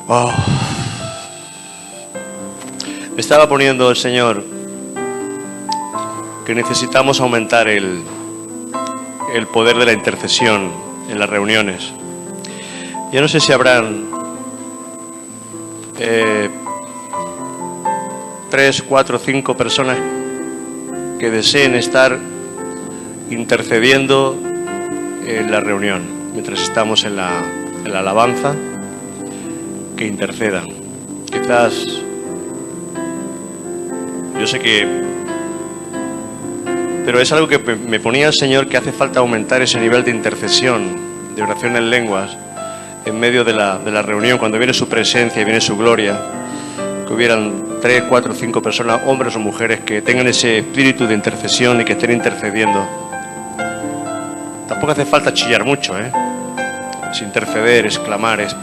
Oh. Me estaba poniendo el Señor que necesitamos aumentar el poder de la intercesión en las reuniones. Yo no sé si habrán 3, 4, 5 personas que deseen estar intercediendo en la reunión, mientras estamos en la alabanza, que intercedan. Quizás, yo sé que, pero es algo que me ponía el Señor, que hace falta aumentar ese nivel de intercesión, de oración en lenguas, en medio de la reunión, cuando viene su presencia y viene su gloria, que hubieran 3, 4, 5 personas, hombres o mujeres, que tengan ese espíritu de intercesión y que estén intercediendo. Tampoco hace falta chillar mucho, es interceder, es clamar, es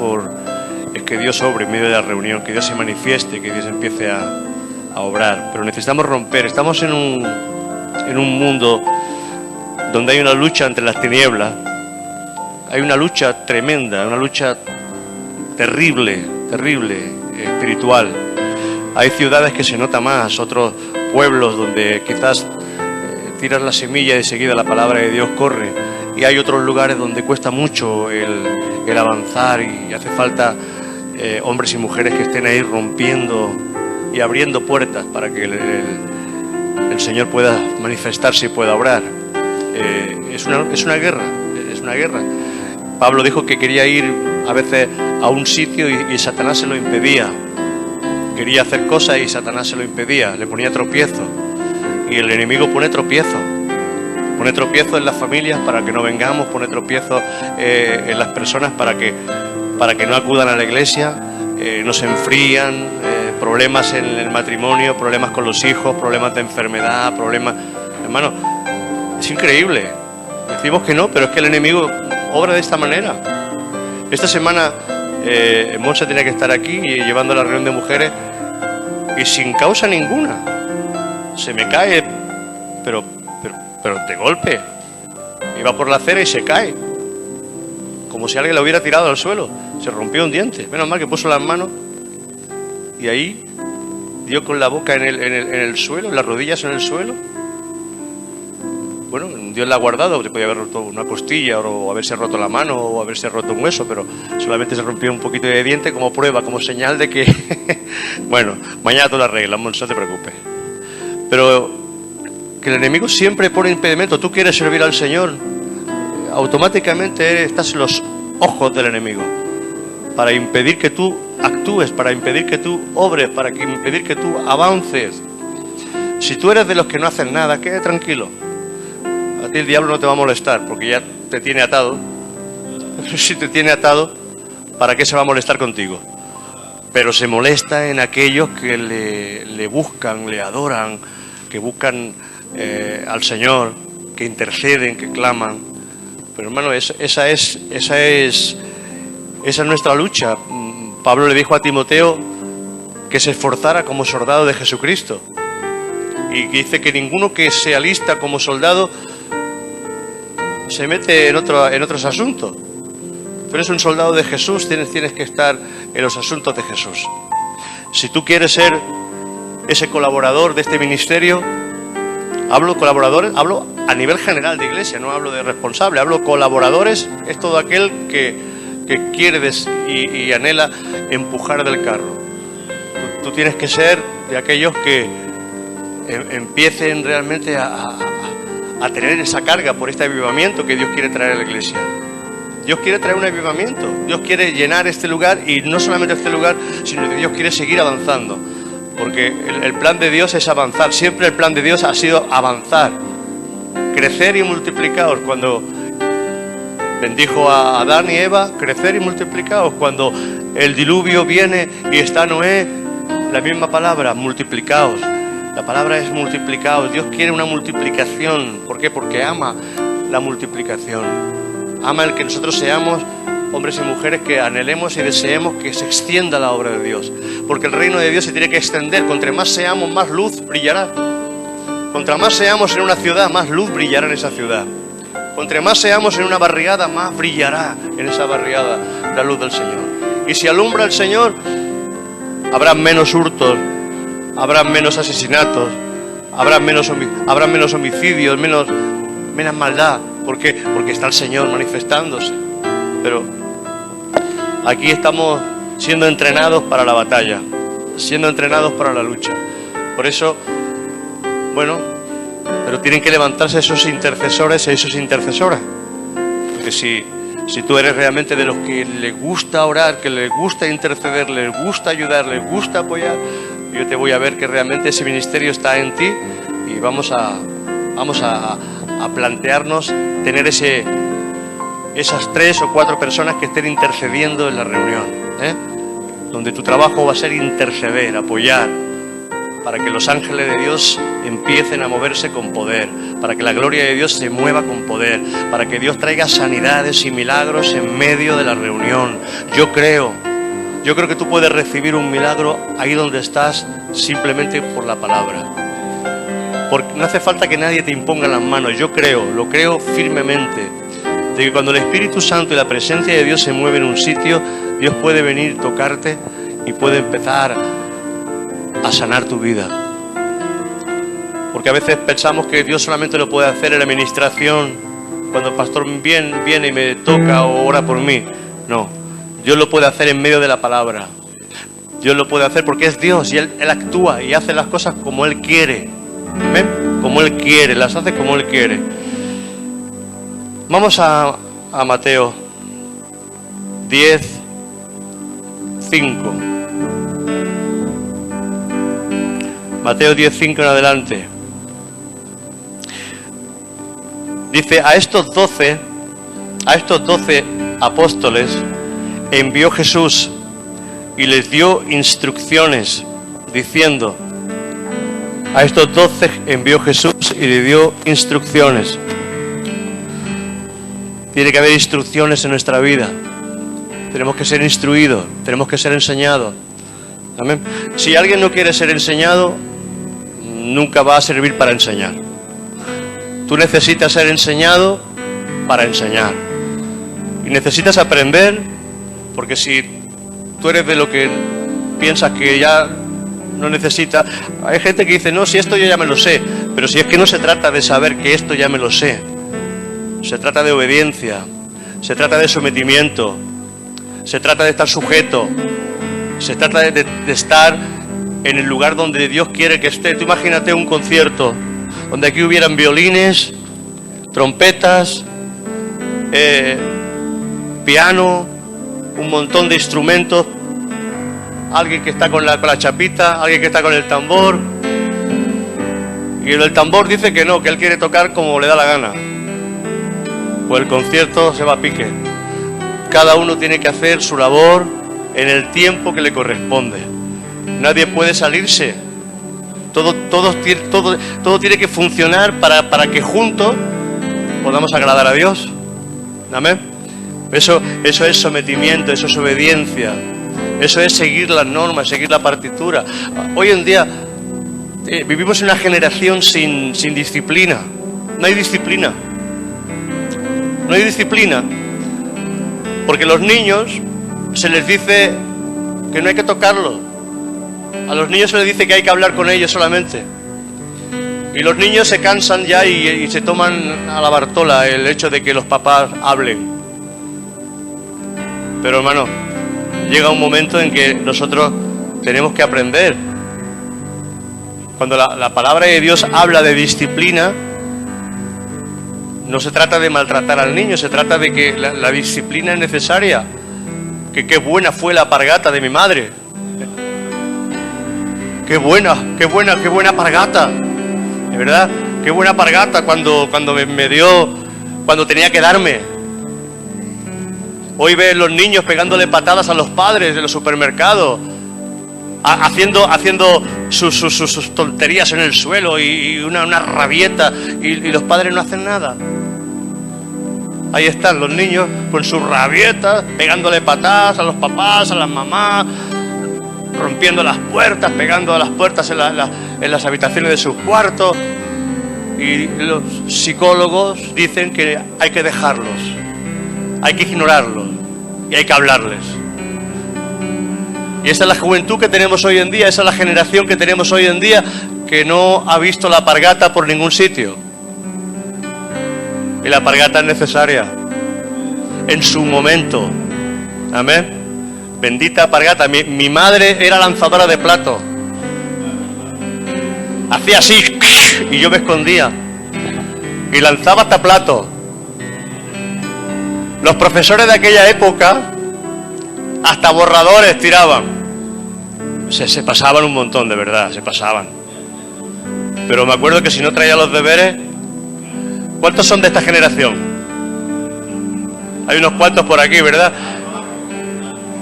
que Dios obre en medio de la reunión, que Dios se manifieste, que Dios empiece a obrar. Pero necesitamos romper. Estamos en un mundo donde hay una lucha entre las tinieblas, hay una lucha tremenda, una lucha terrible, espiritual. Hay ciudades que se nota más, otros pueblos donde quizás tiras la semilla y de seguida la palabra de Dios corre, y hay otros lugares donde cuesta mucho el avanzar, y hace falta hombres y mujeres que estén ahí rompiendo y abriendo puertas para que el Señor pueda manifestarse y pueda obrar. Es una guerra. Pablo dijo que quería ir a veces a un sitio y Satanás se lo impedía. Quería hacer cosas y Satanás se lo impedía, le ponía tropiezo. Y el enemigo pone tropiezo en las familias para que no vengamos, pone tropiezo en las personas para que no acudan a la iglesia, nos enfrían, problemas en el matrimonio, problemas con los hijos, problemas de enfermedad, problemas... Hermano, es increíble. Decimos que no, pero es que el enemigo obra de esta manera. Esta semana Monse tenía que estar aquí y llevando la reunión de mujeres, y sin causa ninguna se me cae, pero de golpe. Iba por la acera y se cae, como si alguien la hubiera tirado al suelo. Se rompió un diente. Menos mal que puso las manos y ahí dio con la boca en el suelo, en las rodillas en el suelo. Bueno, Dios la ha guardado, se podía haber roto una costilla o haberse roto la mano o haberse roto un hueso, pero solamente se rompió un poquito de diente como prueba, como señal de que... Bueno, mañana tú la arreglas, no te preocupes. Pero que el enemigo siempre pone impedimento. Tú quieres servir al Señor, automáticamente estás en los ojos del enemigo para impedir que tú actúes, para impedir que tú obres, para impedir que tú avances. Si tú eres de los que no hacen nada, quede tranquilo. A ti el diablo no te va a molestar porque ya te tiene atado. Si te tiene atado, ¿para qué se va a molestar contigo? Pero se molesta en aquellos que le buscan, le adoran, que buscan al Señor, que interceden, que claman. Pero hermano, esa es nuestra lucha. Pablo le dijo a Timoteo que se esforzara como soldado de Jesucristo, y dice que ninguno que se alista como soldado se mete en otros asuntos. Pero eres un soldado de Jesús, tienes que estar en los asuntos de Jesús. Si tú quieres ser ese colaborador de este ministerio, hablo colaboradores, hablo a nivel general de iglesia, no hablo de responsable, hablo colaboradores, es todo aquel que quiere y anhela empujar del carro. Tú tienes que ser de aquellos que empiecen realmente a tener esa carga por este avivamiento que Dios quiere traer a la iglesia. Dios quiere traer un avivamiento, Dios quiere llenar este lugar, y no solamente este lugar, sino que Dios quiere seguir avanzando, porque el plan de Dios es avanzar. Siempre el plan de Dios ha sido avanzar, crecer y multiplicaos. Cuando bendijo a Adán y Eva, crecer y multiplicaos. Cuando el diluvio viene y está Noé, la misma palabra, multiplicaos. La palabra es multiplicaos. Dios quiere una multiplicación. ¿Por qué? Porque ama la multiplicación. Ama el que nosotros seamos hombres y mujeres que anhelemos y deseemos que se extienda la obra de Dios. Porque el reino de Dios se tiene que extender. Contra más seamos, más luz brillará. Contra más seamos en una ciudad, más luz brillará en esa ciudad. Contra más seamos en una barriada, más brillará en esa barriada la luz del Señor. Y si alumbra el Señor, habrá menos hurtos, habrá menos asesinatos, habrá menos homicidios, menos maldad. ¿Por qué? Porque está el Señor manifestándose. Pero aquí estamos siendo entrenados para la batalla, siendo entrenados para la lucha. Por eso, bueno, pero tienen que levantarse esos intercesores e esas intercesoras. Porque si tú eres realmente de los que les gusta orar, que les gusta interceder, les gusta ayudar, les gusta apoyar, yo te voy a ver que realmente ese ministerio está en ti y vamos a plantearnos tener esas 3 o 4 personas que estén intercediendo en la reunión, donde tu trabajo va a ser interceder, apoyar, para que los ángeles de Dios empiecen a moverse con poder, para que la gloria de Dios se mueva con poder, para que Dios traiga sanidades y milagros en medio de la reunión. Yo creo que tú puedes recibir un milagro ahí donde estás simplemente por la palabra. Porque no hace falta que nadie te imponga las manos. Yo lo creo firmemente, de que cuando el Espíritu Santo y la presencia de Dios se mueve en un sitio, Dios puede venir, tocarte y puede empezar a sanar tu vida. Porque a veces pensamos que Dios solamente lo puede hacer en la administración, cuando el pastor viene y me toca o ora por mí. No, Dios lo puede hacer en medio de la palabra. Dios lo puede hacer porque es Dios y Él actúa y hace las cosas como Él quiere. ¿Ven? Como Él quiere, las hace como Él quiere. Vamos a Mateo 10:5. Mateo 10:5 en adelante. Dice, a estos 12 apóstoles envió Jesús y les dio instrucciones, diciendo, a estos 12 envió Jesús y les dio instrucciones. Tiene que haber instrucciones en nuestra vida. Tenemos que ser instruidos, tenemos que ser enseñados. Amén. Si alguien no quiere ser enseñado, nunca va a servir para enseñar. Tú necesitas ser enseñado para enseñar. Y necesitas aprender, porque si tú eres de lo que piensas que ya no necesitas... Hay gente que dice, no, si esto yo ya me lo sé. Pero si es que no se trata de saber que esto ya me lo sé. Se trata de obediencia. Se trata de sometimiento. Se trata de estar sujeto. Se trata de estar en el lugar donde Dios quiere que esté. Tú imagínate un concierto donde aquí hubieran violines, trompetas, piano, un montón de instrumentos, alguien que está con la chapita, alguien que está con el tambor, y el tambor dice que no, que él quiere tocar como le da la gana. Pues el concierto se va a pique. Cada uno tiene que hacer su labor en el tiempo que le corresponde. Nadie puede salirse. Todo tiene que funcionar para que juntos podamos agradar a Dios. Amén. Eso es sometimiento, eso es obediencia. Eso es seguir las normas, seguir la partitura. Hoy en día vivimos en una generación sin disciplina. No hay disciplina. No hay disciplina. Porque a los niños se les dice que no hay que tocarlos. A los niños se les dice que hay que hablar con ellos solamente. Y los niños se cansan ya y se toman a la bartola el hecho de que los papás hablen. Pero hermano, llega un momento en que nosotros tenemos que aprender. Cuando la palabra de Dios habla de disciplina, no se trata de maltratar al niño, se trata de que la disciplina es necesaria. Que qué buena fue la alpargata de mi madre. Qué buena alpargata. De verdad, qué buena alpargata cuando me dio, cuando tenía que darme. Hoy ves los niños pegándole patadas a los padres de los supermercados, haciendo sus tonterías en el suelo y una rabieta, y los padres no hacen nada. Ahí están los niños con sus rabietas, pegándole patadas a los papás, a las mamás, rompiendo las puertas, pegando a las puertas en las habitaciones de sus cuartos. Y los psicólogos dicen que hay que dejarlos, hay que ignorarlos y hay que hablarles. Y esa es la juventud que tenemos hoy en día, esa es la generación que tenemos hoy en día, que no ha visto la alpargata por ningún sitio. Y la alpargata es necesaria en su momento. Amén. Bendita alpargata. Mi madre era lanzadora de plato. Hacía así y yo me escondía y lanzaba hasta plato. Los profesores de aquella época hasta borradores tiraban. Se pasaban un montón, de verdad, se pasaban. Pero me acuerdo que si no traía los deberes... ¿Cuántos son de esta generación? Hay unos cuantos por aquí, ¿verdad?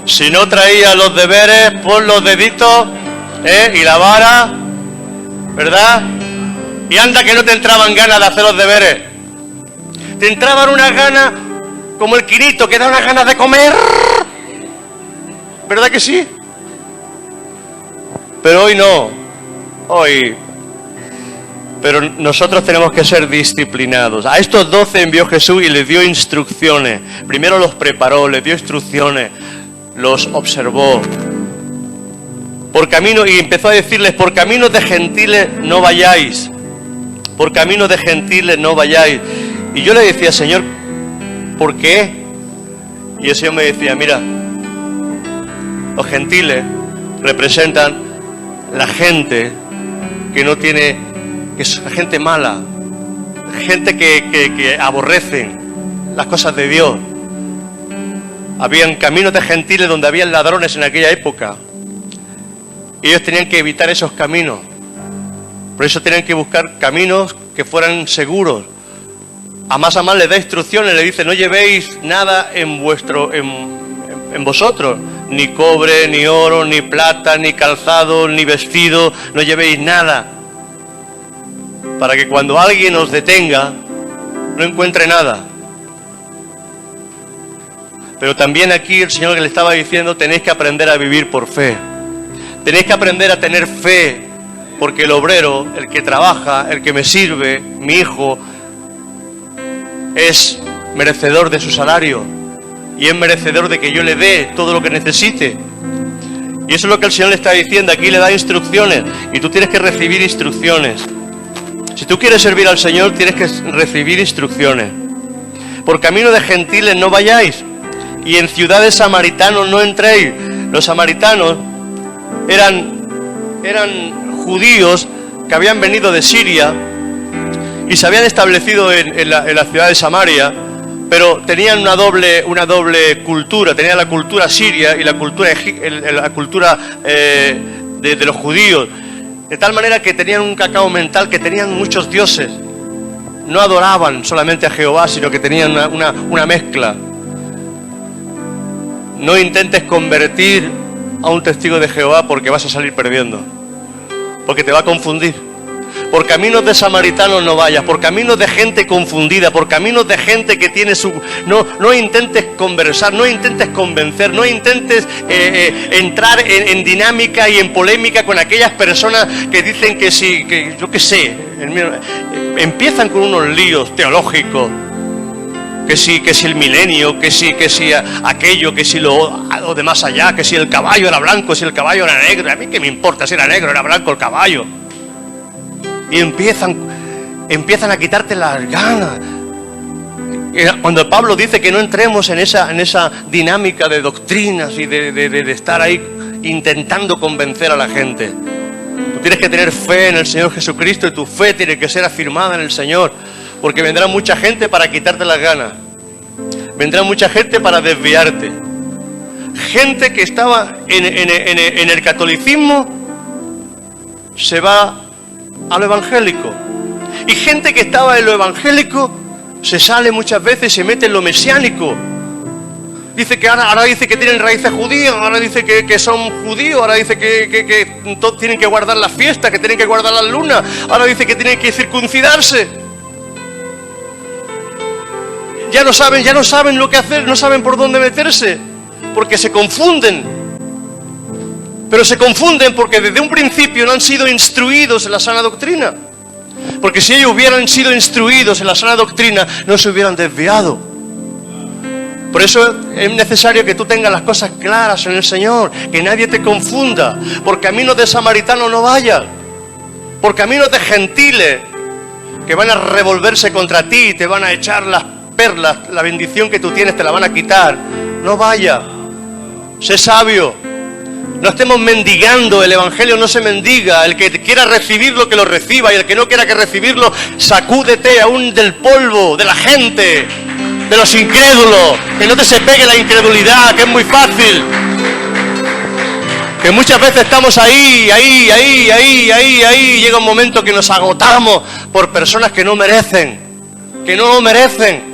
Si no traía los deberes, pon los deditos y la vara, ¿verdad? Y anda que no te entraban ganas de hacer los deberes. Te entraban unas ganas como el Quinito, que da unas ganas de comer. ¿Verdad que sí? Pero hoy no. Hoy... Pero nosotros tenemos que ser disciplinados. A estos 12 envió Jesús y les dio instrucciones. Primero los preparó, les dio instrucciones, los observó. Por camino, y empezó a decirles, por caminos de gentiles no vayáis. Por caminos de gentiles no vayáis. Y yo le decía, Señor, ¿por qué? Y el Señor me decía, mira, los gentiles representan la gente que no tiene... que es gente mala, gente que aborrecen las cosas de Dios. Habían caminos de gentiles donde habían ladrones en aquella época. Y ellos tenían que evitar esos caminos. Por eso tenían que buscar caminos que fueran seguros. A más les da instrucciones, le dice, no llevéis nada en vosotros. Ni cobre, ni oro, ni plata, ni calzado, ni vestido, no llevéis nada. Para que cuando alguien os detenga, no encuentre nada. Pero también aquí el Señor que le estaba diciendo, tenéis que aprender a vivir por fe. Tenéis que aprender a tener fe, porque el obrero, el que trabaja, el que me sirve, mi hijo, es merecedor de su salario. Y es merecedor de que yo le dé todo lo que necesite. Y eso es lo que el Señor le está diciendo. Aquí le da instrucciones, y tú tienes que recibir instrucciones. Si tú quieres servir al Señor, tienes que recibir instrucciones. Por camino de gentiles no vayáis, y en ciudades samaritanos no entréis. Los samaritanos eran judíos que habían venido de Siria y se habían establecido en la ciudad de Samaria, pero tenían una doble cultura. Tenían la cultura siria y la cultura de los judíos. De tal manera que tenían un cacao mental, que tenían muchos dioses. No adoraban solamente a Jehová, sino que tenían una mezcla. No intentes convertir a un testigo de Jehová porque vas a salir perdiendo. Porque te va a confundir. Por caminos de samaritanos no vayas, por caminos de gente confundida, por caminos de gente que tiene su... No intentes conversar, no intentes convencer, no intentes entrar en dinámica y en polémica con aquellas personas que dicen que sí, que yo qué sé, empiezan con unos líos teológicos, que si el milenio, que si aquello, que si lo de más allá, que si el caballo era blanco, si el caballo era negro. A mí qué me importa si era negro, era blanco el caballo. Y empiezan a quitarte las ganas. Cuando Pablo dice que no entremos en esa dinámica de doctrinas y de estar ahí intentando convencer a la gente. Tú tienes que tener fe en el Señor Jesucristo, y tu fe tiene que ser afirmada en el Señor, porque vendrá mucha gente para quitarte las ganas. Vendrá mucha gente para desviarte. Gente que estaba en el catolicismo se va a lo evangélico, y gente que estaba en lo evangélico se sale muchas veces y se mete en lo mesiánico. Dice que ahora dice que tienen raíces judías, ahora dice que son judíos, ahora dice que todos tienen que guardar las fiestas, que tienen que guardar las lunas, ahora dice que tienen que circuncidarse. Ya no saben lo que hacer, no saben por dónde meterse, porque se confunden. Pero se confunden porque desde un principio no han sido instruidos en la sana doctrina. Porque si ellos hubieran sido instruidos en la sana doctrina, no se hubieran desviado. Por eso es necesario que tú tengas las cosas claras en el Señor, que nadie te confunda. Por caminos de samaritanos no vayas, por caminos de gentiles que van a revolverse contra ti, te van a echar las perlas, la bendición que tú tienes te la van a quitar. No vayas, sé sabio. No estemos mendigando, el Evangelio no se mendiga. El que quiera recibirlo, que lo reciba, y el que no quiera que recibirlo, sacúdete aún del polvo, de la gente, de los incrédulos, que no te se pegue la incredulidad, que es muy fácil. Que muchas veces estamos ahí, llega un momento que nos agotamos por personas que no merecen, que no lo merecen.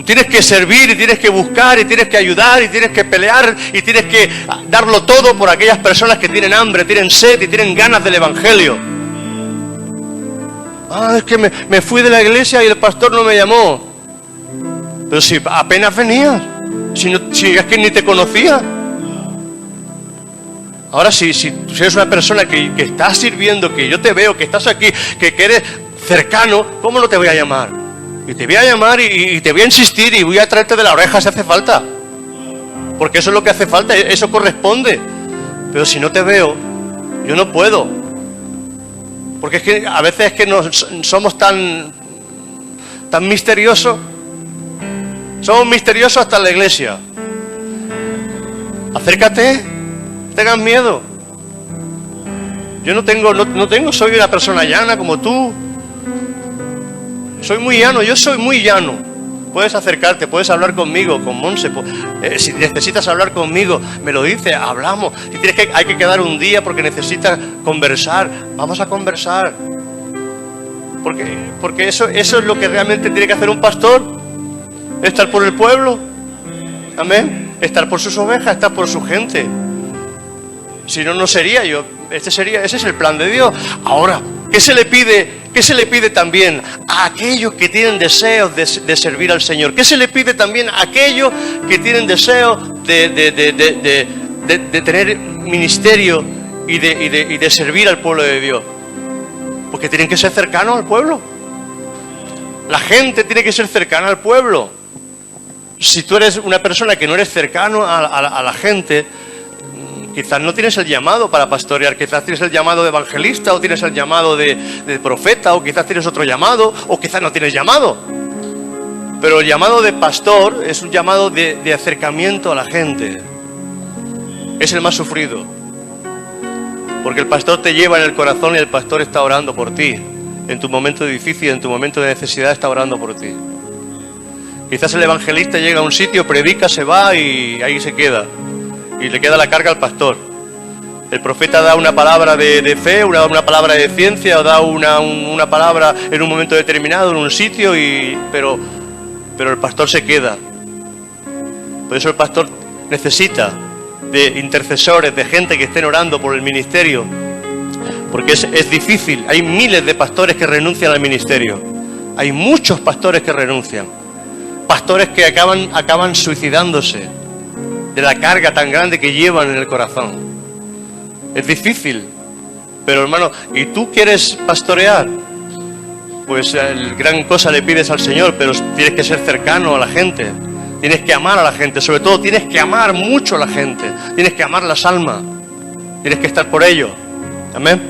Tienes que servir y tienes que buscar y tienes que ayudar y tienes que pelear y tienes que darlo todo por aquellas personas que tienen hambre, tienen sed y tienen ganas del Evangelio. Es que me fui de la iglesia y el pastor no me llamó. Pero si apenas venías, si es que ni te conocía. Ahora si eres una persona que estás sirviendo, que yo te veo, que estás aquí, que eres cercano, ¿cómo no te voy a llamar? Y te voy a llamar y te voy a insistir y voy a traerte de la oreja si hace falta. Porque eso es lo que hace falta, eso corresponde. Pero si no te veo, yo no puedo. Porque es que a veces es que somos tan misteriosos. Somos misteriosos hasta en la iglesia. Acércate, no tengas miedo. Yo no tengo, soy una persona llana como tú. Soy muy llano, yo soy muy llano. Puedes acercarte, puedes hablar conmigo, con Monse. Si necesitas hablar conmigo, me lo dices, hablamos. Si hay que quedar un día porque necesitas conversar, vamos a conversar. Porque eso es lo que realmente tiene que hacer un pastor. Estar por el pueblo. Amén. Estar por sus ovejas, estar por su gente. Si no, no sería yo. Ese es el plan de Dios. Ahora, ¿qué se le pide? ¿Qué se le pide también a aquellos que tienen deseos de servir al Señor? ¿Qué se le pide también a aquellos que tienen deseos de tener ministerio y de servir al pueblo de Dios? Porque tienen que ser cercanos al pueblo. La gente tiene que ser cercana al pueblo. Si tú eres una persona que no eres cercano a la gente, quizás no tienes el llamado para pastorear, quizás tienes el llamado de evangelista, o tienes el llamado de profeta, o quizás tienes otro llamado, o quizás no tienes llamado. Pero el llamado de pastor es un llamado de acercamiento a la gente. Es el más sufrido. Porque el pastor te lleva en el corazón y el pastor está orando por ti. En tu momento difícil, en tu momento de necesidad está orando por ti. Quizás el evangelista llega a un sitio, predica, se va y ahí se queda. Y le queda la carga al pastor. El profeta da una palabra de fe, una palabra de ciencia, o da una palabra en un momento determinado, en un sitio, pero el pastor se queda. Por eso el pastor necesita de intercesores, de gente que estén orando por el ministerio. Porque es difícil. Hay miles de pastores que renuncian al ministerio. Hay muchos pastores que renuncian. Pastores que acaban suicidándose de la carga tan grande que llevan en el corazón. Es difícil, pero hermano, ¿y tú quieres pastorear? Pues gran cosa le pides al Señor, pero tienes que ser cercano a la gente, tienes que amar a la gente, sobre todo tienes que amar mucho a la gente, tienes que amar las almas, tienes que estar por ello. Amén.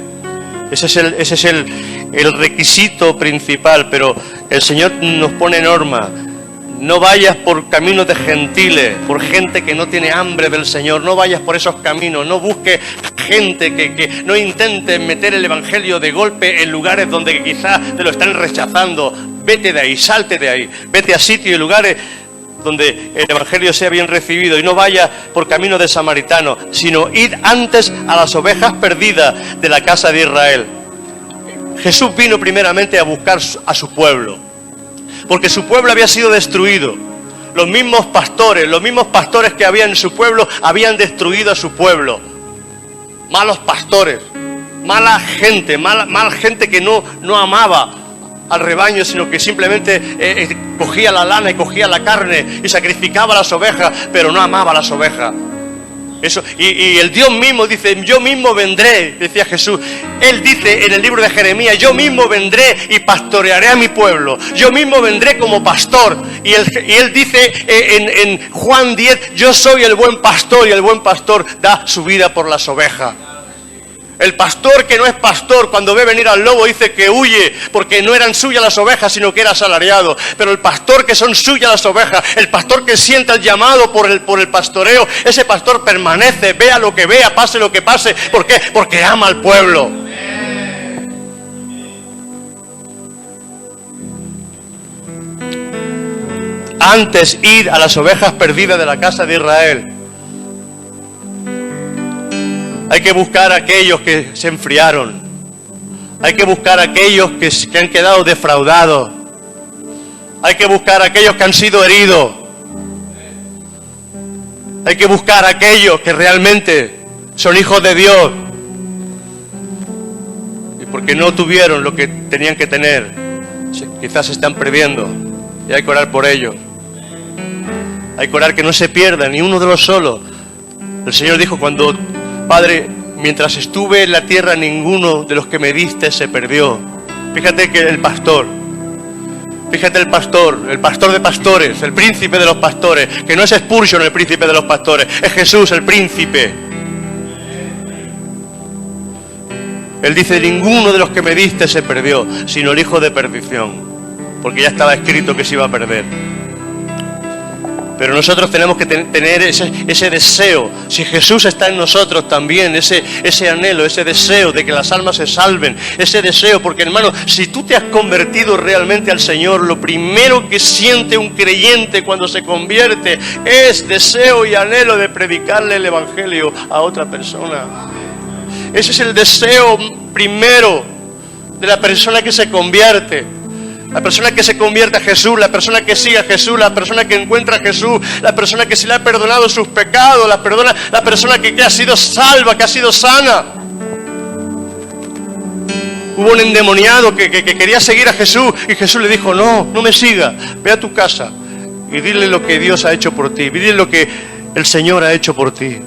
Ese es el requisito principal, pero el Señor nos pone normas. No vayas por caminos de gentiles, por gente que no tiene hambre del Señor. No vayas por esos caminos, no busques gente que no intentes meter el Evangelio de golpe en lugares donde quizás te lo están rechazando. Vete de ahí, salte de ahí, vete a sitios y lugares donde el Evangelio sea bien recibido. Y no vayas por caminos de samaritano, sino id antes a las ovejas perdidas de la casa de Israel. Jesús vino primeramente a buscar a su pueblo, porque su pueblo había sido destruido. Los mismos pastores que había en su pueblo habían destruido a su pueblo. Malos pastores, mala gente que no amaba al rebaño, sino que simplemente cogía la lana y cogía la carne y sacrificaba las ovejas, pero no amaba las ovejas. Eso, y el Dios mismo dice, yo mismo vendré, decía Jesús. Él dice en el libro de Jeremías, yo mismo vendré y pastorearé a mi pueblo. Yo mismo vendré como pastor. Y él dice en Juan 10, yo soy el buen pastor y el buen pastor da su vida por las ovejas. El pastor que no es pastor, cuando ve venir al lobo dice que huye, porque no eran suyas las ovejas, sino que era asalariado. Pero el pastor que son suyas las ovejas, el pastor que sienta el llamado por el pastoreo, ese pastor permanece, vea lo que vea, pase lo que pase. ¿Por qué? Porque ama al pueblo. Antes id a las ovejas perdidas de la casa de Israel. Hay que buscar a aquellos que se enfriaron. Hay que buscar a aquellos que han quedado defraudados. Hay que buscar a aquellos que han sido heridos. Hay que buscar a aquellos que realmente son hijos de Dios. Y porque no tuvieron lo que tenían que tener, quizás se están perdiendo. Y hay que orar por ellos. Hay que orar que no se pierdan, ni uno de los solos. El Señor dijo cuando... Padre, mientras estuve en la tierra, ninguno de los que me diste se perdió. Fíjate que el pastor de pastores, el príncipe de los pastores, que no es Spurgeon el príncipe de los pastores, es Jesús el príncipe. Él dice, ninguno de los que me diste se perdió, sino el hijo de perdición, porque ya estaba escrito que se iba a perder. Pero nosotros tenemos que tener ese deseo. Si Jesús está en nosotros también, ese anhelo, ese deseo de que las almas se salven, ese deseo, porque hermano, si tú te has convertido realmente al Señor, lo primero que siente un creyente cuando se convierte es deseo y anhelo de predicarle el Evangelio a otra persona. Ese es el deseo primero de la persona que se convierte. La persona que se convierte a Jesús, la persona que sigue a Jesús, la persona que encuentra a Jesús, la persona que se le ha perdonado sus pecados, la persona que ha sido salva, que ha sido sana. Hubo un endemoniado que quería seguir a Jesús y Jesús le dijo, no me sigas, ve a tu casa y dile lo que Dios ha hecho por ti, dile lo que el Señor ha hecho por ti.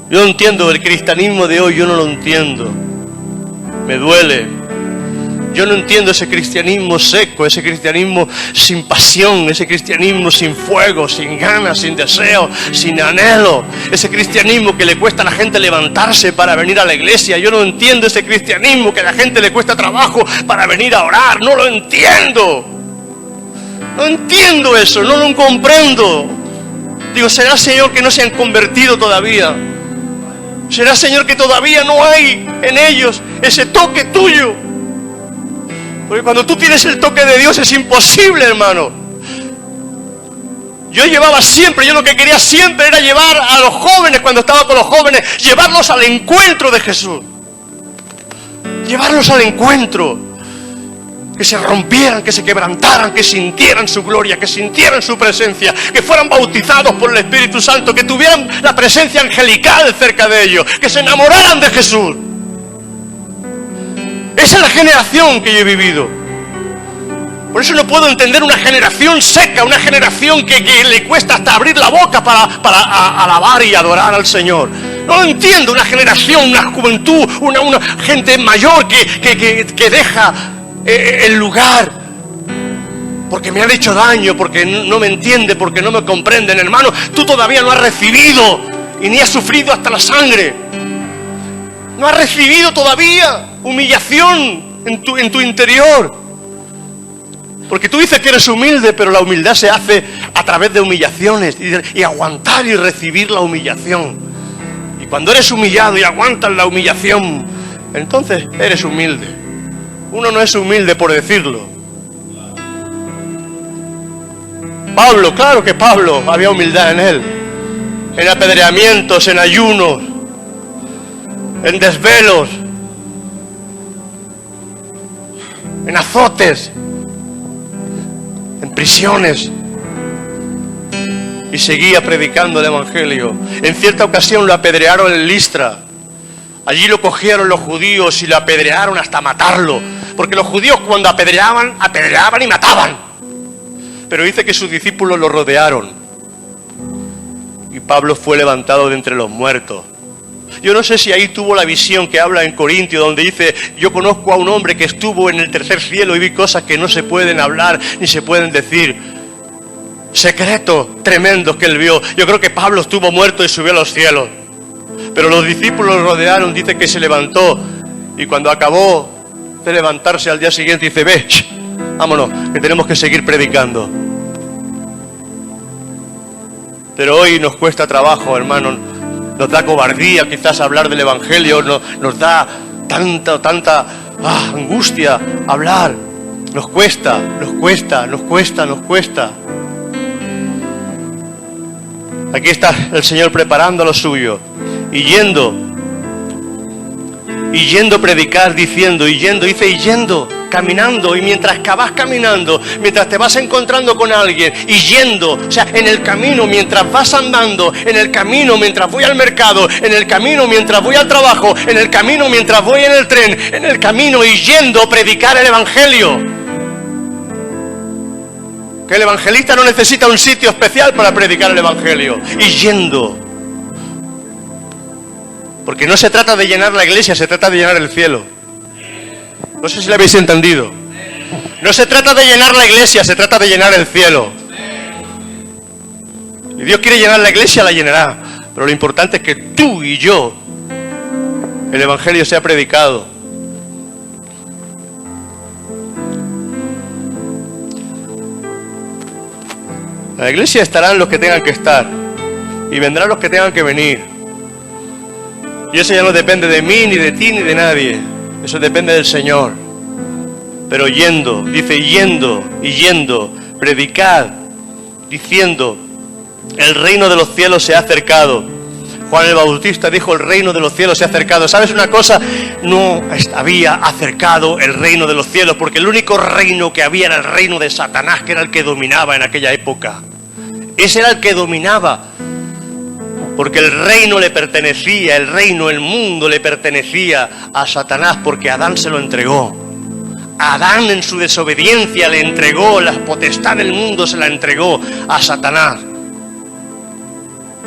Yo no entiendo el cristianismo de hoy, yo no lo entiendo. Me duele. Yo no entiendo ese cristianismo seco, ese cristianismo sin pasión, ese cristianismo sin fuego, sin ganas, sin deseo, sin anhelo. Ese cristianismo que le cuesta a la gente levantarse para venir a la iglesia. Yo no entiendo ese cristianismo que a la gente le cuesta trabajo para venir a orar. No lo entiendo. No entiendo eso, no lo comprendo. Digo, ¿será, Señor, que no se han convertido todavía? ¿Será, Señor, que todavía no hay en ellos ese toque tuyo? Porque cuando tú tienes el toque de Dios es imposible, hermano. Yo lo que quería siempre era llevar a los jóvenes, cuando estaba con los jóvenes, llevarlos al encuentro de Jesús. Llevarlos al encuentro. Que se rompieran, que se quebrantaran, que sintieran su gloria, que sintieran su presencia, que fueran bautizados por el Espíritu Santo, que tuvieran la presencia angelical cerca de ellos, que se enamoraran de Jesús. Esa es la generación que yo he vivido. Por eso no puedo entender una generación seca, una generación que le cuesta hasta abrir la boca para alabar y adorar al Señor. No lo entiendo, una generación, una juventud, una gente mayor que deja el lugar porque me han hecho daño, porque no me entiende, porque no me comprenden. Hermano, tú todavía no has recibido y ni has sufrido hasta la sangre. No has recibido todavía humillación en tu interior, porque tú dices que eres humilde, pero la humildad se hace a través de humillaciones y aguantar y recibir la humillación. Y cuando eres humillado y aguantas la humillación, entonces eres humilde. Uno no es humilde por decirlo. Pablo, claro que Pablo había humildad en él. En apedreamientos, en ayunos, en desvelos, en azotes, en prisiones. Y seguía predicando el Evangelio. En cierta ocasión lo apedrearon en Listra. Allí lo cogieron los judíos y lo apedrearon hasta matarlo. Porque los judíos cuando apedreaban y mataban. Pero dice que sus discípulos lo rodearon y Pablo fue levantado de entre los muertos. Yo no sé si ahí tuvo la visión que habla en Corintios, donde dice, yo conozco a un hombre que estuvo en el tercer cielo y vi cosas que no se pueden hablar ni se pueden decir. Secretos tremendos que él vio. Yo creo que Pablo estuvo muerto y subió a los cielos. Pero los discípulos lo rodearon, dice que se levantó. Y cuando acabó de levantarse al día siguiente, dice, ve, vámonos, que tenemos que seguir predicando. Pero hoy nos cuesta trabajo, hermano. Nos da cobardía quizás hablar del Evangelio. Nos da tanta angustia hablar. Nos cuesta. Aquí está el Señor preparando lo suyo y yendo a predicar, diciendo, caminando, y mientras vas caminando, mientras te vas encontrando con alguien, y yendo, o sea, en el camino, mientras vas andando, en el camino, mientras voy al mercado, en el camino, mientras voy al trabajo, en el camino, mientras voy en el tren, en el camino, y yendo a predicar el Evangelio. Que el evangelista no necesita un sitio especial para predicar el Evangelio, y yendo. Porque no se trata de llenar la iglesia, se trata de llenar el cielo. No sé si lo habéis entendido. No se trata de llenar la iglesia, se trata de llenar el cielo. Y Dios quiere llenar la iglesia, la llenará. Pero lo importante es que tú y yo, el Evangelio sea predicado. En la iglesia estarán los que tengan que estar y vendrán los que tengan que venir. Y eso ya no depende de mí, ni de ti, ni de nadie. Eso depende del Señor. Pero yendo, dice, yendo, predicad, diciendo, el reino de los cielos se ha acercado. Juan el Bautista dijo, el reino de los cielos se ha acercado. ¿Sabes una cosa? No había acercado el reino de los cielos, porque el único reino que había era el reino de Satanás, que era el que dominaba en aquella época. Ese era el que dominaba. Porque el reino le pertenecía, el mundo le pertenecía a Satanás, porque Adán se lo entregó. Adán en su desobediencia le entregó, la potestad del mundo se la entregó a Satanás.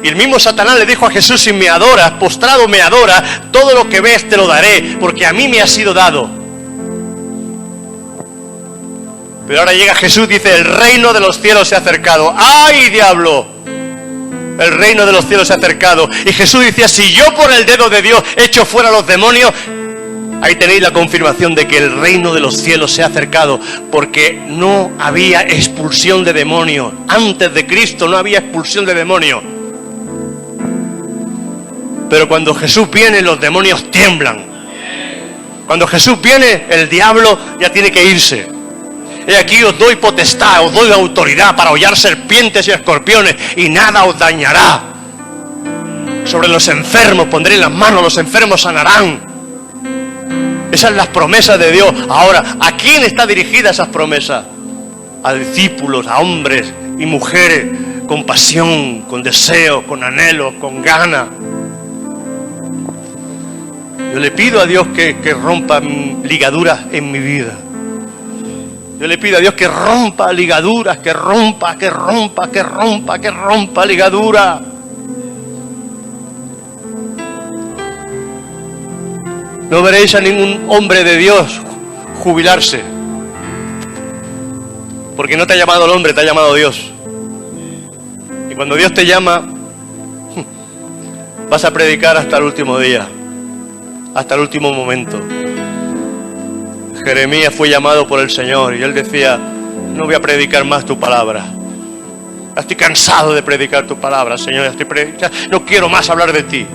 Y el mismo Satanás le dijo a Jesús, si me adoras, postrado me adoras, todo lo que ves te lo daré, porque a mí me ha sido dado. Pero ahora llega Jesús, dice, el reino de los cielos se ha acercado. ¡Ay, diablo! El reino de los cielos se ha acercado. Y Jesús decía, si yo por el dedo de Dios echo fuera a los demonios, ahí tenéis la confirmación de que el reino de los cielos se ha acercado, porque no había expulsión de demonios. Antes de Cristo no había expulsión de demonios. Pero cuando Jesús viene, los demonios tiemblan. Cuando Jesús viene, el diablo ya tiene que irse. He aquí os doy potestad, os doy autoridad para hollar serpientes y escorpiones, y nada os dañará. Sobre los enfermos pondré las manos, los enfermos sanarán. Esas son las promesas de Dios. Ahora, ¿a quién está dirigida esas promesas? A discípulos, a hombres y mujeres con pasión, con deseos, con anhelos, con ganas. Yo le pido a Dios que rompa ligaduras en mi vida. Yo le pido a Dios que rompa ligaduras, que rompa ligaduras. No veréis a ningún hombre de Dios jubilarse, porque no te ha llamado el hombre, te ha llamado Dios. Y cuando Dios te llama, vas a predicar hasta el último día, hasta el último momento. Jeremías fue llamado por el Señor y él decía, no voy a predicar más tu palabra. Estoy cansado de predicar tu palabra, Señor. No quiero más hablar de ti.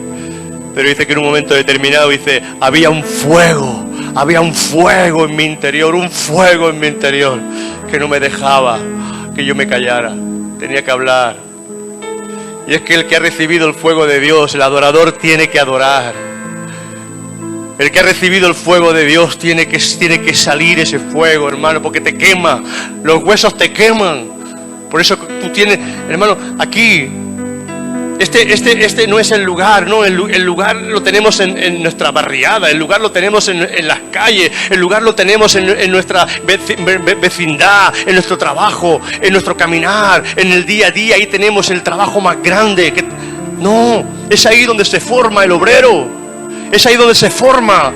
Pero dice que en un momento determinado, dice, había un fuego en mi interior, que no me dejaba que yo me callara. Tenía que hablar. Y es que el que ha recibido el fuego de Dios, el adorador tiene que adorar. El que ha recibido el fuego de Dios tiene que salir ese fuego, hermano, porque te quema, los huesos te queman. Por eso tú tienes, hermano, aquí Este no es el lugar, no, el lugar lo tenemos en nuestra barriada, el lugar lo tenemos en las calles, el lugar lo tenemos en nuestra vecindad, en nuestro trabajo, en nuestro caminar, en el día a día. Ahí tenemos el trabajo más grande. No, es ahí donde se forma el obrero, es ahí donde se forma.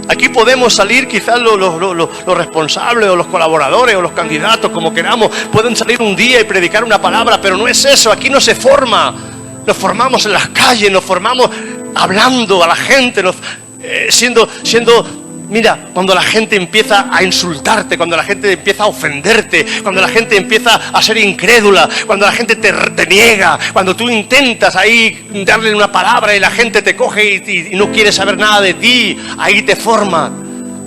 Aquí podemos salir, quizás los responsables o los colaboradores o los candidatos, como queramos, pueden salir un día y predicar una palabra, pero no es eso, aquí no se forma. Nos formamos en las calles, nos formamos hablando a la gente, mira, cuando la gente empieza a insultarte, cuando la gente empieza a ofenderte, cuando la gente empieza a ser incrédula, cuando la gente te niega, cuando tú intentas ahí darle una palabra y la gente te coge y no quiere saber nada de ti, ahí te forma,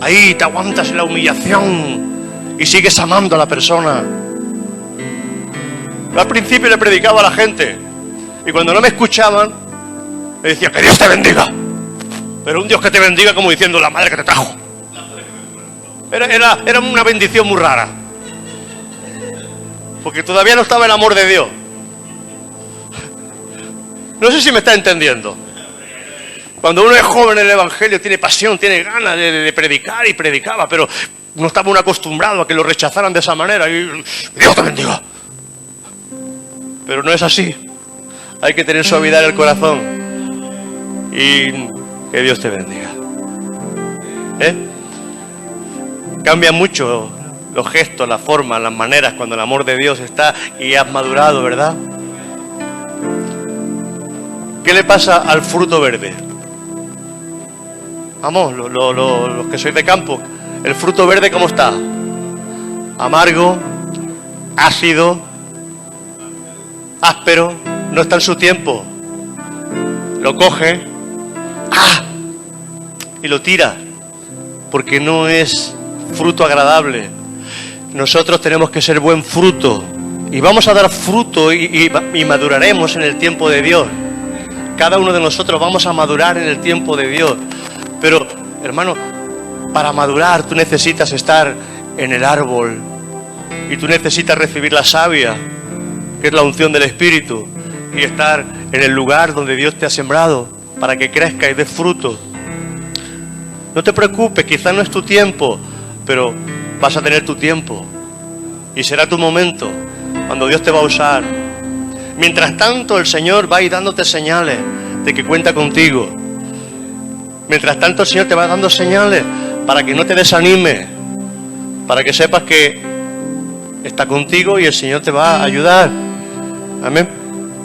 ahí te aguantas la humillación y sigues amando a la persona. Yo al principio le predicaba a la gente y cuando no me escuchaban, me decía, que Dios te bendiga. Pero un Dios que te bendiga como diciendo la madre que te trajo. Era una bendición muy rara. Porque todavía no estaba el amor de Dios. No sé si me está entendiendo. Cuando uno es joven en el Evangelio, tiene pasión, tiene ganas de predicar y predicaba, pero no estaba uno acostumbrado a que lo rechazaran de esa manera. Y Dios te bendiga. Pero no es así. Hay que tener suavidad en el corazón. Y que Dios te bendiga. Cambia mucho los gestos, la forma, las maneras cuando el amor de Dios está y has madurado, ¿verdad? ¿Qué le pasa al fruto verde? Vamos, los que sois de campo, ¿el fruto verde cómo está? Amargo, ácido, áspero, no está en su tiempo. Lo coge, y lo tira, porque no es fruto agradable. Nosotros tenemos que ser buen fruto, y vamos a dar fruto y maduraremos en el tiempo de Dios. Cada uno de nosotros vamos a madurar en el tiempo de Dios. Pero, hermano, para madurar tú necesitas estar en el árbol, y tú necesitas recibir la savia, que es la unción del Espíritu, y estar en el lugar donde Dios te ha sembrado, para que crezca y dé fruto. No te preocupes, quizás no es tu tiempo, pero vas a tener tu tiempo. Y será tu momento, cuando Dios te va a usar. Mientras tanto, el Señor va a ir dándote señales de que cuenta contigo. Mientras tanto, el Señor te va dando señales para que no te desanimes, para que sepas que está contigo y el Señor te va a ayudar. Amén.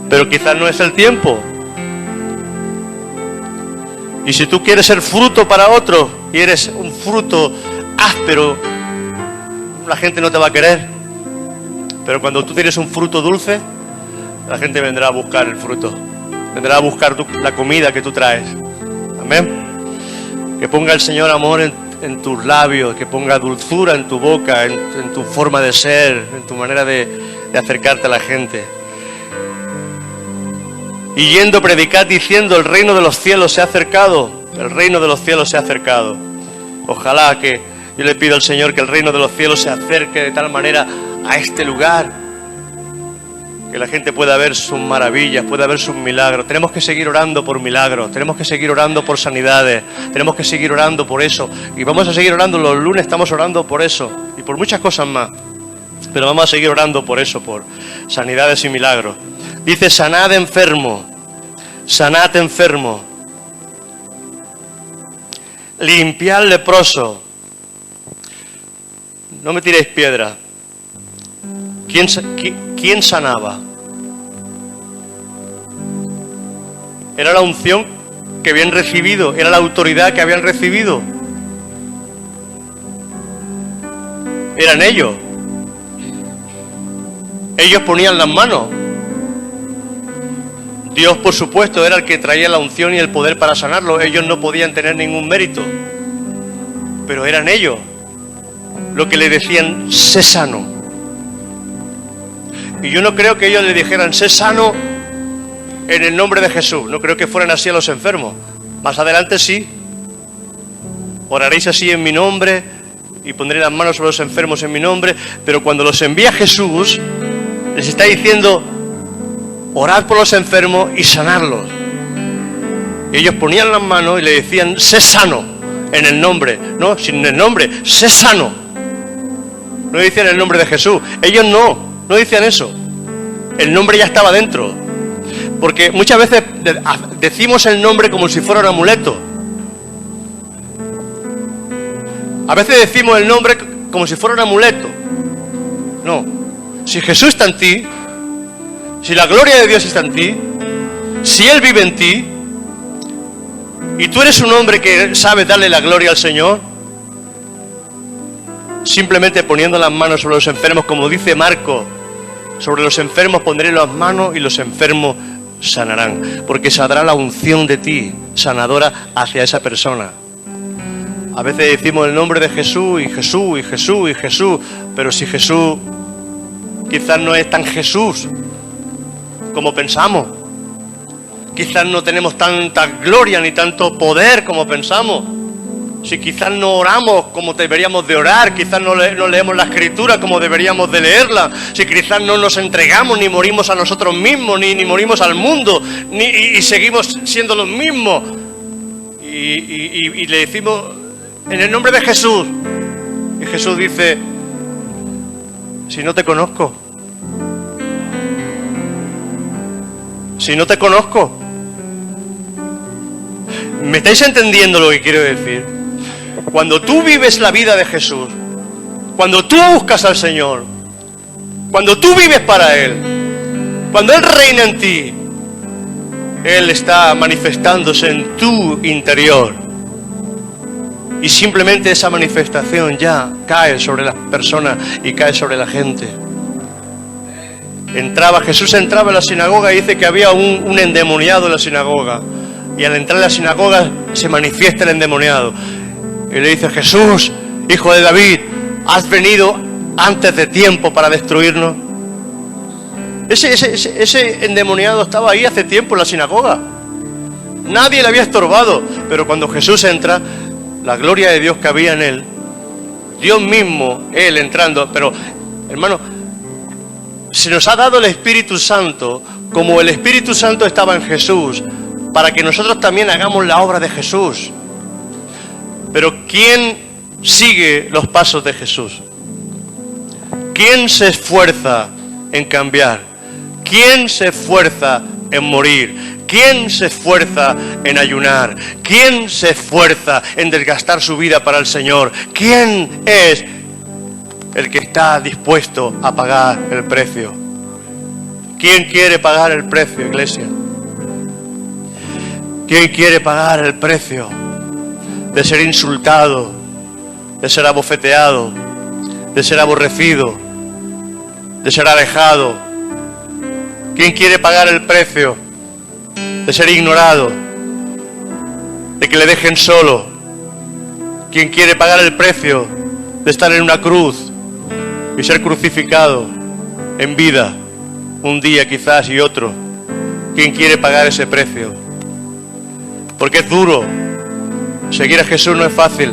Pero quizás no es el tiempo. Y si tú quieres ser fruto para otros y eres un fruto áspero, la gente no te va a querer. Pero cuando tú tienes un fruto dulce, la gente vendrá a buscar el fruto. Vendrá a buscar la comida que tú traes. Amén. Que ponga el Señor amor en tus labios, que ponga dulzura en tu boca, en tu forma de ser, en tu manera de acercarte a la gente. Y yendo a predicar diciendo, el reino de los cielos se ha acercado, el reino de los cielos se ha acercado. Ojalá que yo le pido al Señor que el reino de los cielos se acerque de tal manera a este lugar, que la gente pueda ver sus maravillas, pueda ver sus milagros. Tenemos que seguir orando por milagros, tenemos que seguir orando por sanidades, tenemos que seguir orando por eso. Y vamos a seguir orando, los lunes estamos orando por eso y por muchas cosas más. Pero vamos a seguir orando por eso, por sanidades y milagros. Dice, sanad enfermo, limpiad leproso. No me tiréis piedra. ¿Quién sanaba? Era la unción que habían recibido, era la autoridad que habían recibido. Eran ellos. Ellos ponían las manos. Dios, por supuesto, era el que traía la unción y el poder para sanarlo. Ellos no podían tener ningún mérito, pero eran ellos lo que le decían, sé sano. Y yo no creo que ellos le dijeran, sé sano en el nombre de Jesús. No creo que fueran así a los enfermos. Más adelante sí. Oraréis así en mi nombre y pondré las manos sobre los enfermos en mi nombre. Pero cuando los envía Jesús, les está diciendo, orad por los enfermos y sanadlos. Y ellos ponían las manos y le decían, sé sano, en el nombre, no, sin el nombre, sé sano. No decían el nombre de Jesús, ellos no decían eso. El nombre ya estaba dentro. Porque muchas veces decimos el nombre como si fuera un amuleto. A veces decimos el nombre como si fuera un amuleto. No. Si Jesús está en ti, si la gloria de Dios está en ti, si Él vive en ti, y tú eres un hombre que sabe darle la gloria al Señor, simplemente poniendo las manos sobre los enfermos, como dice Marcos, sobre los enfermos pondré las manos y los enfermos sanarán, porque saldrá la unción de ti, sanadora, hacia esa persona. A veces decimos el nombre de Jesús y Jesús y Jesús y Jesús, pero si Jesús quizás no es tan Jesús como pensamos, quizás no tenemos tanta gloria ni tanto poder como pensamos, si quizás no oramos como deberíamos de orar, quizás no leemos la Escritura como deberíamos de leerla, si quizás no nos entregamos ni morimos a nosotros mismos, ni morimos al mundo, y seguimos siendo los mismos, y le decimos en el nombre de Jesús, y Jesús dice, si no te conozco, si no te conozco. ¿Me estáis entendiendo lo que quiero decir? Cuando tú vives la vida de Jesús, cuando tú buscas al Señor, cuando tú vives para Él, cuando Él reina en ti, Él está manifestándose en tu interior. Y simplemente esa manifestación ya cae sobre las personas y cae sobre la gente. Jesús entraba en la sinagoga y dice que había un endemoniado en la sinagoga. Y al entrar en la sinagoga se manifiesta el endemoniado. Y le dice, Jesús, hijo de David, ¿has venido antes de tiempo para destruirnos? Ese endemoniado estaba ahí hace tiempo en la sinagoga. Nadie le había estorbado. Pero cuando Jesús entra, la gloria de Dios que había en él, Dios mismo, Él entrando. Pero, hermano, se nos ha dado el Espíritu Santo, como el Espíritu Santo estaba en Jesús, para que nosotros también hagamos la obra de Jesús. Pero ¿quién sigue los pasos de Jesús? ¿Quién se esfuerza en cambiar? ¿Quién se esfuerza en morir? ¿Quién se esfuerza en ayunar? ¿Quién se esfuerza en desgastar su vida para el Señor? ¿Quién es el que está dispuesto a pagar el precio? ¿Quién quiere pagar el precio, iglesia? ¿Quién quiere pagar el precio de ser insultado, de ser abofeteado, de ser aborrecido, de ser alejado? ¿Quién quiere pagar el precio de ser ignorado, de que le dejen solo? ¿Quién quiere pagar el precio de estar en una cruz y ser crucificado en vida, un día quizás y otro? ¿Quién quiere pagar ese precio? Porque es duro. Seguir a Jesús no es fácil,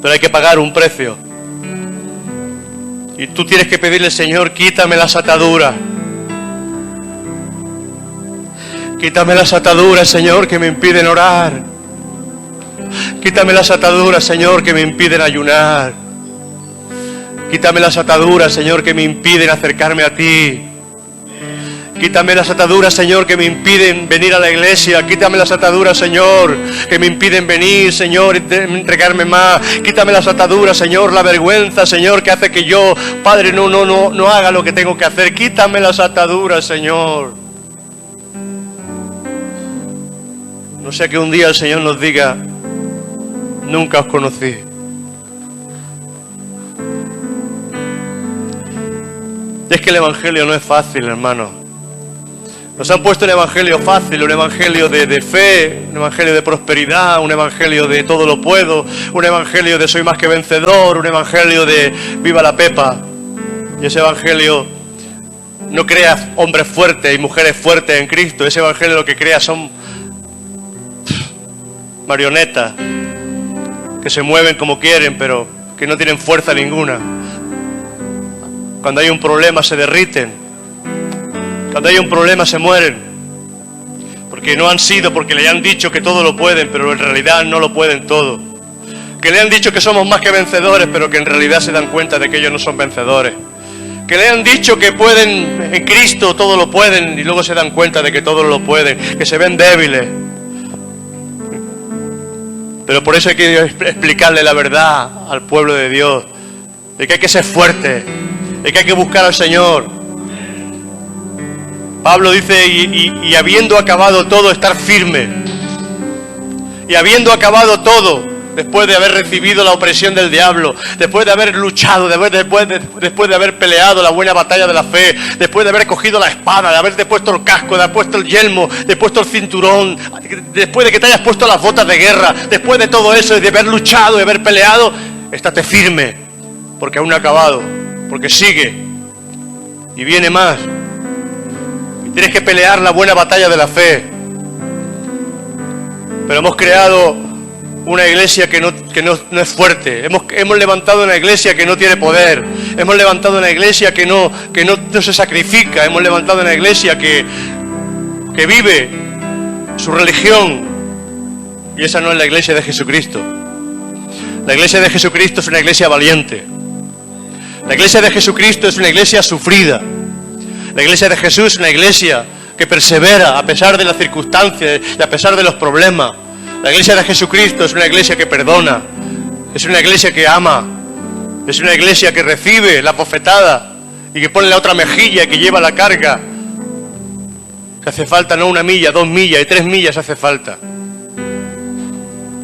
pero hay que pagar un precio. Y tú tienes que pedirle, Señor, quítame las ataduras. Quítame las ataduras, Señor, que me impiden orar. Quítame las ataduras, Señor, que me impiden ayunar. Quítame las ataduras, Señor, que me impiden acercarme a ti. Quítame las ataduras, Señor, que me impiden venir a la iglesia. Quítame las ataduras, Señor, que me impiden venir, Señor, y entregarme más. Quítame las ataduras, Señor, la vergüenza, Señor, que hace que yo, Padre, no haga lo que tengo que hacer. Quítame las ataduras, Señor. No sea que un día el Señor nos diga, nunca os conocí. Es que el Evangelio no es fácil, hermano. Nos han puesto un Evangelio fácil, un Evangelio de fe, un Evangelio de prosperidad, un Evangelio de todo lo puedo, un Evangelio de soy más que vencedor, un Evangelio de viva la Pepa. Y ese Evangelio no crea hombres fuertes y mujeres fuertes en Cristo. Ese Evangelio lo que crea son marionetas que se mueven como quieren, pero que no tienen fuerza ninguna. Cuando hay un problema se derriten. Cuando hay un problema se mueren. Porque no han sido, porque le han dicho que todo lo pueden, pero en realidad no lo pueden todo. Que le han dicho que somos más que vencedores, pero que en realidad se dan cuenta de que ellos no son vencedores. Que le han dicho que pueden, en Cristo todo lo pueden, y luego se dan cuenta de que todo lo pueden, que se ven débiles. Pero por eso hay que explicarle la verdad al pueblo de Dios, de que hay que ser fuerte, de que hay que buscar al Señor. Pablo dice, y habiendo acabado todo, estar firme. Y habiendo acabado todo, después de haber recibido la opresión del diablo, después de haber luchado, después de haber peleado la buena batalla de la fe, después de haber cogido la espada, de haberte puesto el casco, de haber puesto el yelmo, de haber puesto el cinturón, después de que te hayas puesto las botas de guerra, después de todo eso, de haber luchado, de haber peleado, estate firme, porque aún no ha acabado, porque sigue, y viene más, y tienes que pelear la buena batalla de la fe. Pero hemos creado una iglesia que no es fuerte. Hemos levantado una iglesia que no tiene poder. Hemos levantado una iglesia que no se sacrifica. Hemos levantado una iglesia que vive su religión. Y esa no es la iglesia de Jesucristo. La iglesia de Jesucristo es una iglesia valiente. La iglesia de Jesucristo es una iglesia sufrida. La iglesia de Jesús es una iglesia que persevera a pesar de las circunstancias y a pesar de los problemas. La iglesia de Jesucristo es una iglesia que perdona, es una iglesia que ama, es una iglesia que recibe la bofetada y que pone la otra mejilla y que lleva la carga. Que hace falta no 1 milla, 2 millas y 3 millas hace falta.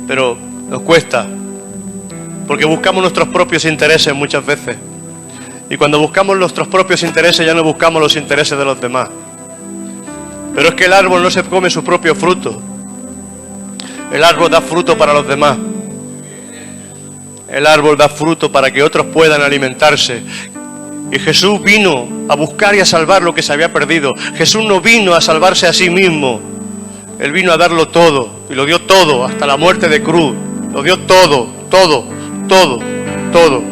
Pero nos cuesta, porque buscamos nuestros propios intereses muchas veces. Y cuando buscamos nuestros propios intereses ya no buscamos los intereses de los demás. Pero es que el árbol no se come su propio fruto. El árbol da fruto para los demás. El árbol da fruto para que otros puedan alimentarse. Y Jesús vino a buscar y a salvar lo que se había perdido. Jesús no vino a salvarse a sí mismo. Él vino a darlo todo. Y lo dio todo, hasta la muerte de cruz. Lo dio todo, todo, todo, todo,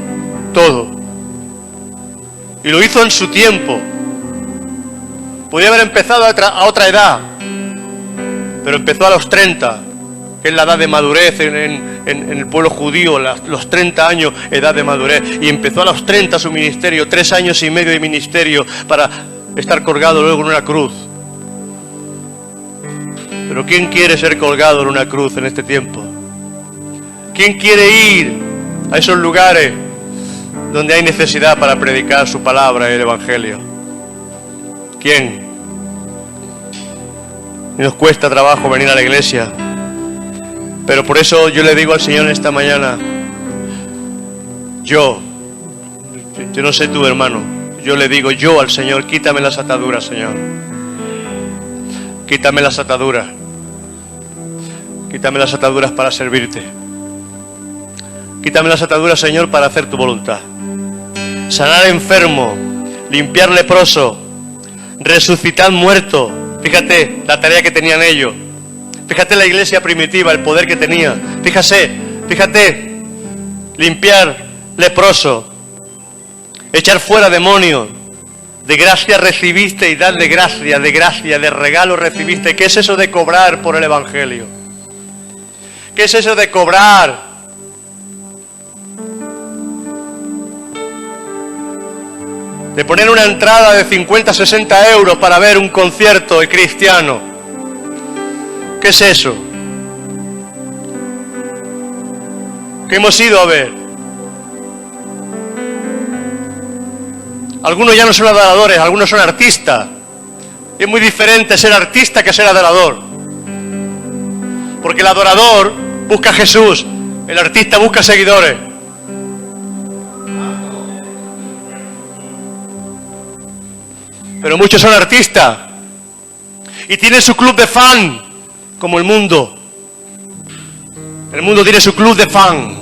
todo. Y lo hizo en su tiempo. Podía haber empezado a otra edad, pero empezó a los 30, que es la edad de madurez en el pueblo judío, los 30 años, edad de madurez. Y empezó a los 30 su ministerio, 3 años y medio de ministerio para estar colgado luego en una cruz. Pero ¿quién quiere ser colgado en una cruz en este tiempo? ¿Quién quiere ir a esos lugares donde hay necesidad para predicar su palabra y el evangelio? ¿Quién? Y nos cuesta trabajo venir a la iglesia. Pero por eso yo le digo al Señor esta mañana, yo no sé tú, hermano, yo le digo yo al Señor, quítame las ataduras, Señor. Quítame las ataduras. Quítame las ataduras para servirte. Quítame las ataduras, Señor, para hacer tu voluntad. Sanar enfermo, limpiar leproso, resucitar muerto. Fíjate la tarea que tenían ellos. Fíjate la iglesia primitiva, el poder que tenía. Fíjate, limpiar leproso, echar fuera demonios. De gracia recibiste y dad de gracia, de regalo recibiste. ¿Qué es eso de cobrar por el evangelio? ¿Qué es eso de cobrar? De poner una entrada de 50, 60 euros para ver un concierto cristiano. ¿Qué es eso? ¿Qué hemos ido a ver? Algunos ya no son adoradores, algunos son artistas. Y es muy diferente ser artista que ser adorador. Porque el adorador busca a Jesús, el artista busca seguidores. Pero muchos son artistas y tienen su club de fan, como el mundo. El mundo tiene su club de fan.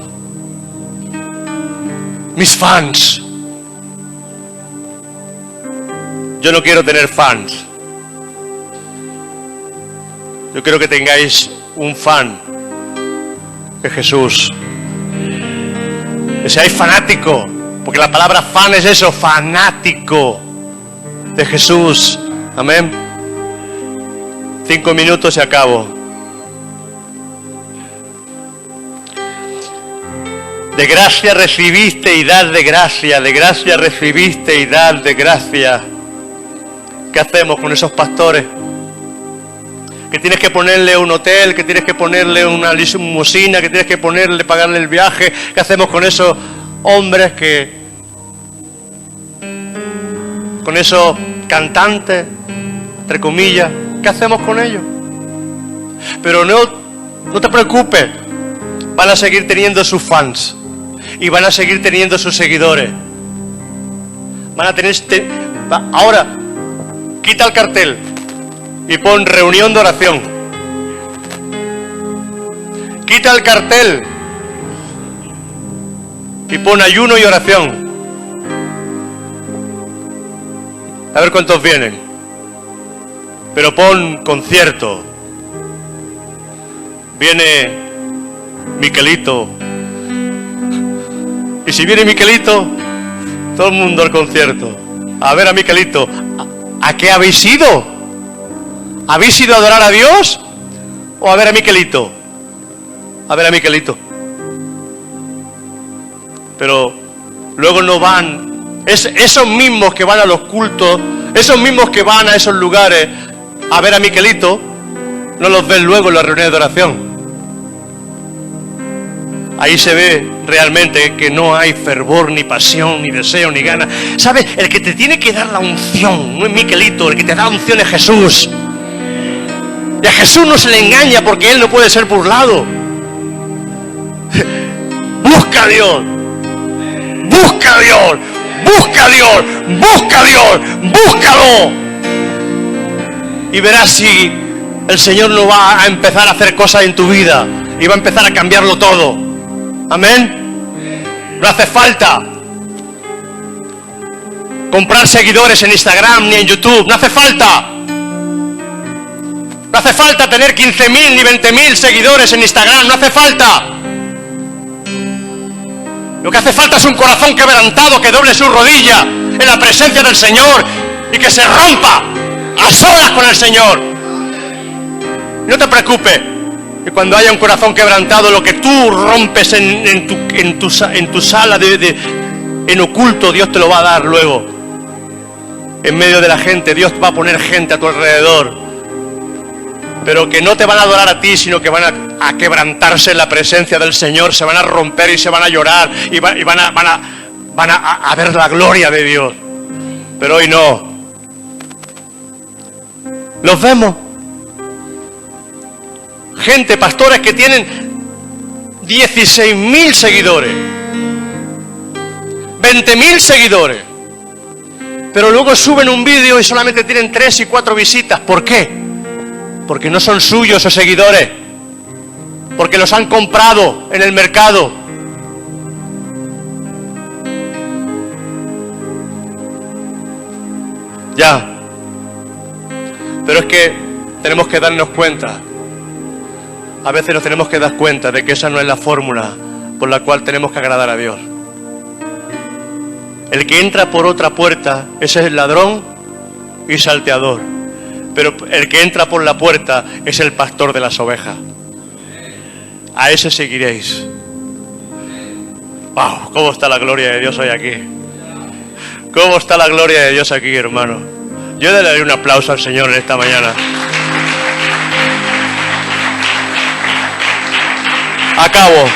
Mis fans. Yo no quiero tener fans. Yo quiero que tengáis un fan de Jesús. Que seáis fanáticos, porque la palabra fan es eso, fanático de Jesús, Amén. 5 minutos y acabo. De gracia recibiste y dad de gracia, de gracia recibiste y dad de gracia. ¿Qué hacemos con esos pastores? Que tienes que ponerle un hotel, que tienes que ponerle una limusina, que tienes que pagarle el viaje. ¿Qué hacemos con esos hombres con esos cantantes, entre comillas? ¿Qué hacemos con ellos? Pero no te preocupes, van a seguir teniendo sus fans y van a seguir teniendo sus seguidores. Van a tener ahora quita el cartel y pon reunión de oración. Quita el cartel y pon ayuno y oración. A ver cuántos vienen. Pero pon concierto. Viene Miquelito. Y si viene Miquelito, todo el mundo al concierto. A ver a Miquelito. ¿A qué habéis ido? ¿Habéis ido a adorar a Dios? ¿O a ver a Miquelito? A ver a Miquelito. Pero luego no van. Esos mismos que van a los cultos, esos mismos que van a esos lugares a ver a Miquelito, no los ven luego en las reuniones de oración. Ahí se ve realmente que no hay fervor, ni pasión, ni deseo, ni ganas. ¿Sabes? El que te tiene que dar la unción no es Miquelito, el que te da unción es Jesús. Y a Jesús no se le engaña porque Él no puede ser burlado. Busca a Dios. Busca a Dios. Busca a Dios. Busca a Dios. Búscalo. Y verás si el Señor no va a empezar a hacer cosas en tu vida y va a empezar a cambiarlo todo. Amén. No hace falta comprar seguidores en Instagram ni en YouTube. No hace falta. No hace falta tener 15.000 ni 20.000 seguidores en Instagram. No hace falta. Lo que hace falta es un corazón quebrantado que doble su rodilla en la presencia del Señor y que se rompa a solas con el Señor. No te preocupes. Que cuando haya un corazón quebrantado, lo que tú rompes en tu sala en oculto, Dios te lo va a dar luego. En medio de la gente, Dios va a poner gente a tu alrededor. Pero que no te van a adorar a ti, sino que van a quebrantarse en la presencia del Señor. Se van a romper y se van a llorar y van a ver la gloria de Dios. Pero hoy no. Los vemos. Gente, pastores que tienen 16.000 seguidores, 20.000 seguidores, pero luego suben un vídeo y solamente tienen 3 y 4 visitas. ¿Por qué? Porque no son suyos esos seguidores, porque los han comprado en el mercado. Ya. Pero es que tenemos que darnos cuenta. A veces nos tenemos que dar cuenta de que esa no es la fórmula por la cual tenemos que agradar a Dios. El que entra por otra puerta, ese es el ladrón y salteador. Pero el que entra por la puerta es el pastor de las ovejas. A ese seguiréis. ¡Wow! ¿Cómo está la gloria de Dios hoy aquí? ¿Cómo está la gloria de Dios aquí, hermano? Yo le daré un aplauso al Señor en esta mañana. Acabo.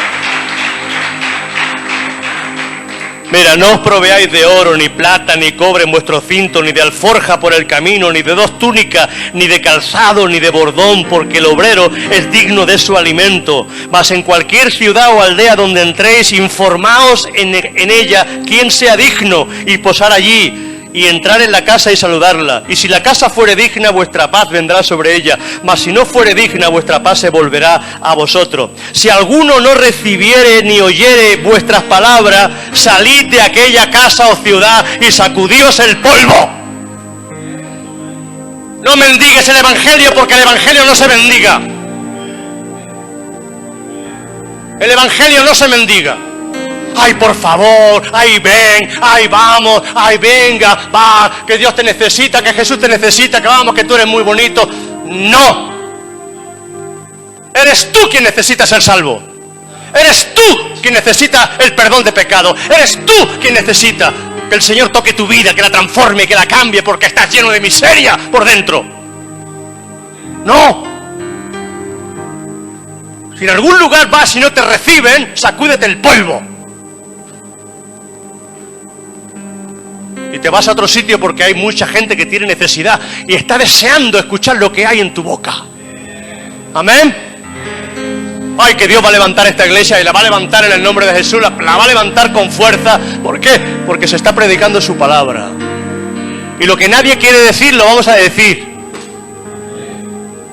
Mira, no os proveáis de oro, ni plata, ni cobre en vuestro cinto, ni de alforja por el camino, ni de 2 túnicas, ni de calzado, ni de bordón, porque el obrero es digno de su alimento. Mas en cualquier ciudad o aldea donde entréis, informaos en ella quién sea digno, y posar allí, y entrar en la casa y saludarla. Y si la casa fuere digna, vuestra paz vendrá sobre ella. Mas si no fuere digna, vuestra paz se volverá a vosotros. Si alguno no recibiere ni oyere vuestras palabras, salid de aquella casa o ciudad y sacudíos el polvo. No mendigues el Evangelio, porque el Evangelio no se mendiga. El Evangelio no se mendiga. ay, por favor, ay, ven, ay, vamos, ay, venga, va, que Dios te necesita, que Jesús te necesita, que vamos, que tú eres muy bonito. No. Eres tú quien necesita ser salvo. Eres tú quien necesita el perdón de pecado. Eres tú quien necesita que el Señor toque tu vida, que la transforme, que la cambie, porque estás lleno de miseria por dentro. No. Si en algún lugar vas y no te reciben, sacúdete el polvo. Y te vas a otro sitio porque hay mucha gente que tiene necesidad y está deseando escuchar lo que hay en tu boca. Amén. Ay, que Dios va a levantar esta iglesia y la va a levantar en el nombre de Jesús, la va a levantar con fuerza. ¿Por qué? Porque se está predicando su palabra. Y lo que nadie quiere decir, lo vamos a decir.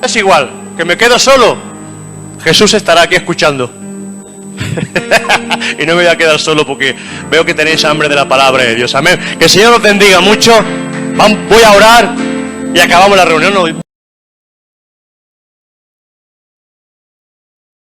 Es igual, que me quedo solo. Jesús estará aquí escuchando. Y no me voy a quedar solo porque veo que tenéis hambre de la palabra de Dios. Amén. Que el Señor os bendiga mucho. Voy a orar y acabamos la reunión.